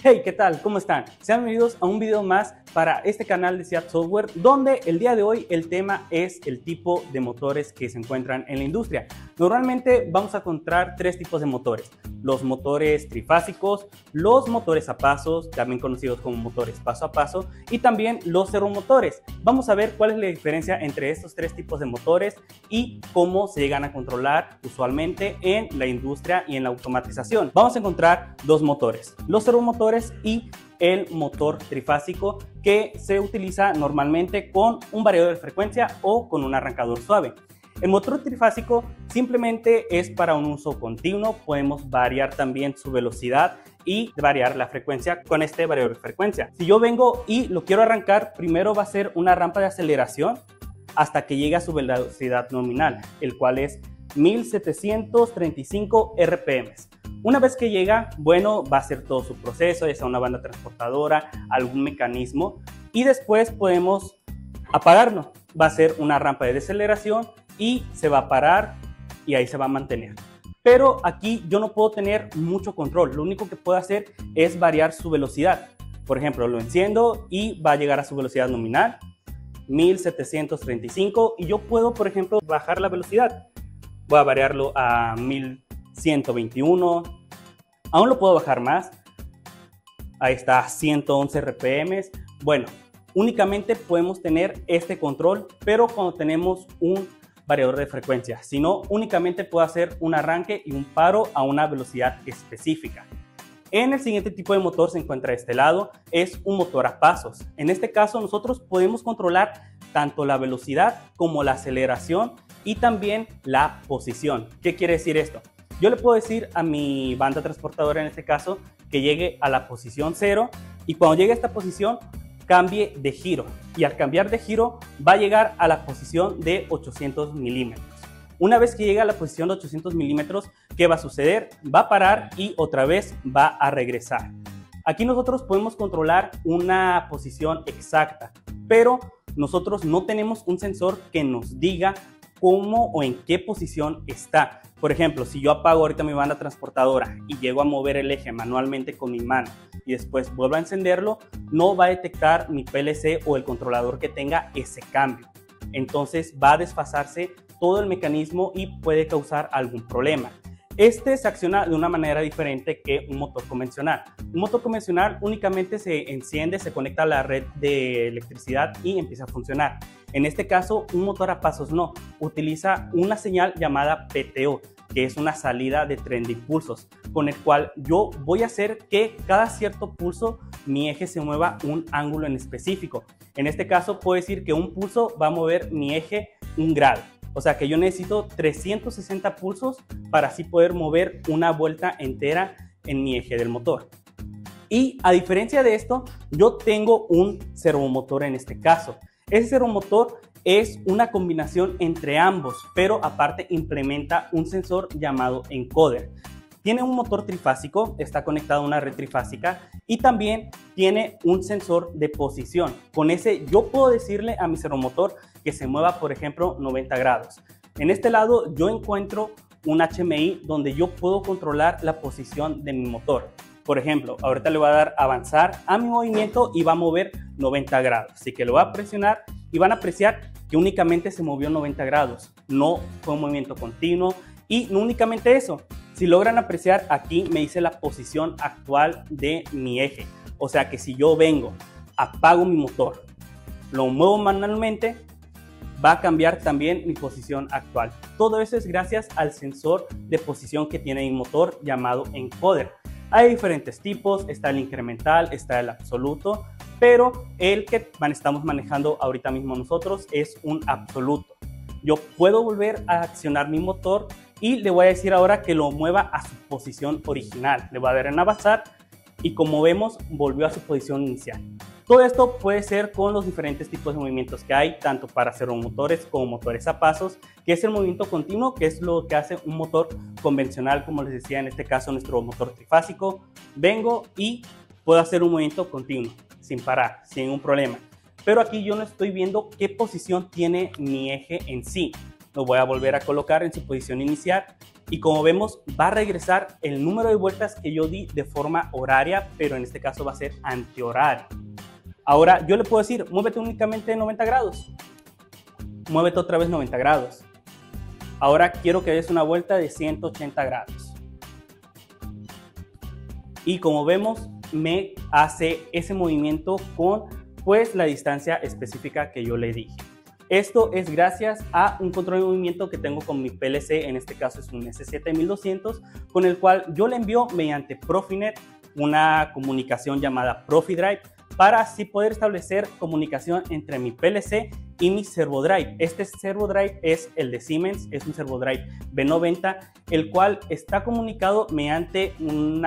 Hey, ¿qué tal? ¿Cómo están? Sean bienvenidos a un video más para este canal de SEAT Software, donde el día de hoy el tema es el tipo de motores que se encuentran en la industria. Normalmente vamos a encontrar tres tipos de motores: los motores trifásicos, los motores a pasos, también conocidos como motores paso a paso, y también los servomotores. Vamos a ver cuál es la diferencia entre estos tres tipos de motores y cómo se llegan a controlar usualmente en la industria y en la automatización. Vamos a encontrar dos motores: los servomotores y el motor trifásico, que se utiliza normalmente con un variador de frecuencia o con un arrancador suave. El motor trifásico simplemente es para un uso continuo. Podemos variar también su velocidad y variar la frecuencia con este variador de frecuencia. Si yo vengo y lo quiero arrancar, primero va a ser una rampa de aceleración hasta que llegue a su velocidad nominal, el cual es 1735 RPM. Una vez que llega, bueno, va a hacer todo su proceso, ya sea una banda transportadora, algún mecanismo, y después podemos apagarlo. Va a ser una rampa de deceleración y se va a parar y ahí se va a mantener. Pero aquí yo no puedo tener mucho control. Lo único que puedo hacer es variar su velocidad. Por ejemplo, lo enciendo y va a llegar a su velocidad nominal, 1735, y yo puedo, por ejemplo, bajar la velocidad. Voy a variarlo a 1121. Aún lo puedo bajar más. Ahí está, 111 RPM. Bueno, únicamente podemos tener este control, pero cuando tenemos un variador de frecuencia. Si no, únicamente puedo hacer un arranque y un paro a una velocidad específica. En el siguiente tipo de motor se encuentra de este lado, es un motor a pasos. En este caso nosotros podemos controlar tanto la velocidad como la aceleración y también la posición. ¿Qué quiere decir esto? Yo le puedo decir a mi banda transportadora, en este caso, que llegue a la posición 0, y cuando llegue a esta posición cambie de giro, y al cambiar de giro va a llegar a la posición de 800 milímetros. Una vez que llegue a la posición de 800 milímetros, ¿qué va a suceder? Va a parar y otra vez va a regresar. Aquí nosotros podemos controlar una posición exacta, pero nosotros no tenemos un sensor que nos diga cómo o en qué posición está. Por ejemplo, si yo apago ahorita mi banda transportadora y llego a mover el eje manualmente con mi mano y después vuelvo a encenderlo, no va a detectar mi PLC o el controlador que tenga ese cambio. Entonces va a desfasarse todo el mecanismo y puede causar algún problema. Este se acciona de una manera diferente que un motor convencional. Un motor convencional únicamente se enciende, se conecta a la red de electricidad y empieza a funcionar. En este caso, un motor a pasos no, utiliza una señal llamada PTO, que es una salida de tren de impulsos, con el cual yo voy a hacer que cada cierto pulso mi eje se mueva un ángulo en específico. En este caso, puedo decir que un pulso va a mover mi eje 1 grado. O sea que yo necesito 360 pulsos para así poder mover una vuelta entera en mi eje del motor. Y a diferencia de esto, yo tengo un servomotor en este caso. Ese servomotor es una combinación entre ambos, pero aparte implementa un sensor llamado encoder. Tiene un motor trifásico, está conectado a una red trifásica, y también tiene un sensor de posición. Con ese yo puedo decirle a mi servomotor que se mueva, por ejemplo, 90 grados. En este lado yo encuentro un HMI donde yo puedo controlar la posición de mi motor. Por ejemplo, ahorita le voy a dar avanzar a mi movimiento y va a mover 90 grados. Así que lo voy a presionar y van a apreciar que únicamente se movió 90 grados. No fue un movimiento continuo. Y no únicamente eso, si logran apreciar, aquí me dice la posición actual de mi eje. O sea que si yo vengo, apago mi motor, lo muevo manualmente, va a cambiar también mi posición actual. Todo eso es gracias al sensor de posición que tiene mi motor llamado encoder. Hay diferentes tipos, está el incremental, está el absoluto, pero el que estamos manejando ahorita mismo nosotros es un absoluto. Yo puedo volver a accionar mi motor y le voy a decir ahora que lo mueva a su posición original. Le voy a dar en avanzar y, como vemos, volvió a su posición inicial. Todo esto puede ser con los diferentes tipos de movimientos que hay, tanto para servomotores como motores a pasos, que es el movimiento continuo, que es lo que hace un motor convencional, como les decía, en este caso nuestro motor trifásico. Vengo y puedo hacer un movimiento continuo, sin parar, sin ningún problema. Pero aquí yo no estoy viendo qué posición tiene mi eje en sí. lo voy a volver a colocar en su posición inicial y como vemos va a regresar el número de vueltas que yo di de forma horaria, pero en este caso va a ser antihorario. Ahora yo le puedo decir, muévete únicamente 90 grados, muévete otra vez 90 grados. Ahora quiero que des una vuelta de 180 grados. Y como vemos, me hace ese movimiento con pues la distancia específica que yo le dije. Esto es gracias a un control de movimiento que tengo con mi PLC, en este caso es un S7200, con el cual yo le envío mediante Profinet una comunicación llamada ProfiDrive para así poder establecer comunicación entre mi PLC y mi servodrive. Este servodrive es el de Siemens, es un servodrive B90, el cual está comunicado mediante un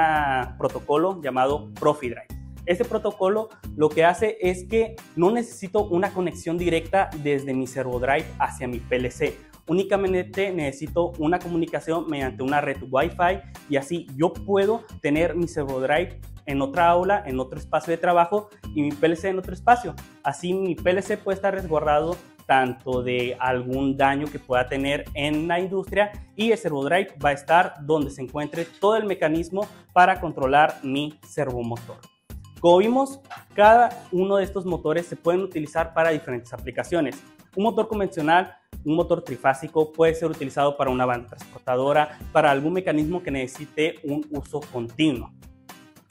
protocolo llamado ProfiDrive. Este protocolo lo que hace es que no necesito una conexión directa desde mi servodrive hacia mi PLC. Únicamente necesito una comunicación mediante una red Wi-Fi y así yo puedo tener mi servodrive en otra aula, en otro espacio de trabajo y mi PLC en otro espacio. Así mi PLC puede estar resguardado tanto de algún daño que pueda tener en la industria y el servodrive va a estar donde se encuentre todo el mecanismo para controlar mi servomotor. Como vimos, cada uno de estos motores se pueden utilizar para diferentes aplicaciones. Un motor convencional, un motor trifásico puede ser utilizado para una banda transportadora, para algún mecanismo que necesite un uso continuo.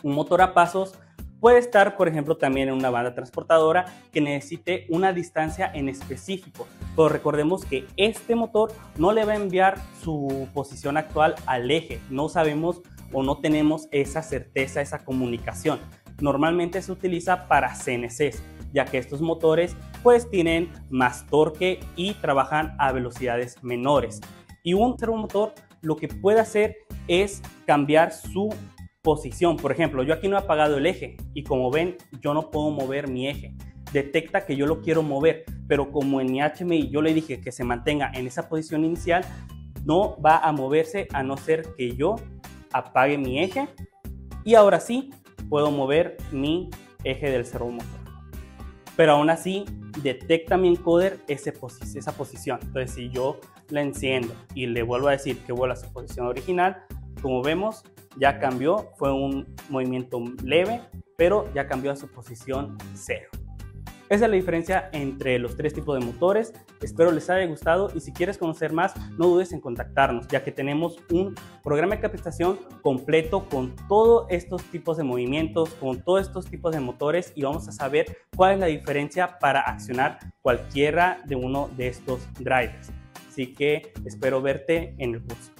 Un motor a pasos puede estar, por ejemplo, también en una banda transportadora que necesite una distancia en específico. Pero recordemos que este motor no le va a enviar su posición actual al eje. No sabemos o no tenemos esa certeza, esa comunicación. Normalmente se utiliza para CNCs, ya que estos motores pues tienen más torque y trabajan a velocidades menores. Y un servomotor lo que puede hacer es cambiar su posición. Por ejemplo, yo aquí no he apagado el eje y como ven yo no puedo mover mi eje. Detecta que yo lo quiero mover, pero como en mi HMI yo le dije que se mantenga en esa posición inicial, no va a moverse a no ser que yo apague mi eje y ahora sí puedo mover mi eje del servomotor. Pero aún así detecta mi encoder esa posición. Entonces si yo la enciendo y le vuelvo a decir que vuelva a su posición original, como vemos ya cambió, fue un movimiento leve, pero ya cambió a su posición 0. Esa es la diferencia entre los tres tipos de motores. Espero les haya gustado y si quieres conocer más, no dudes en contactarnos, ya que tenemos un programa de capacitación completo con todos estos tipos de movimientos, con todos estos tipos de motores y vamos a saber cuál es la diferencia para accionar cualquiera de uno de estos drivers. Así que espero verte en el curso.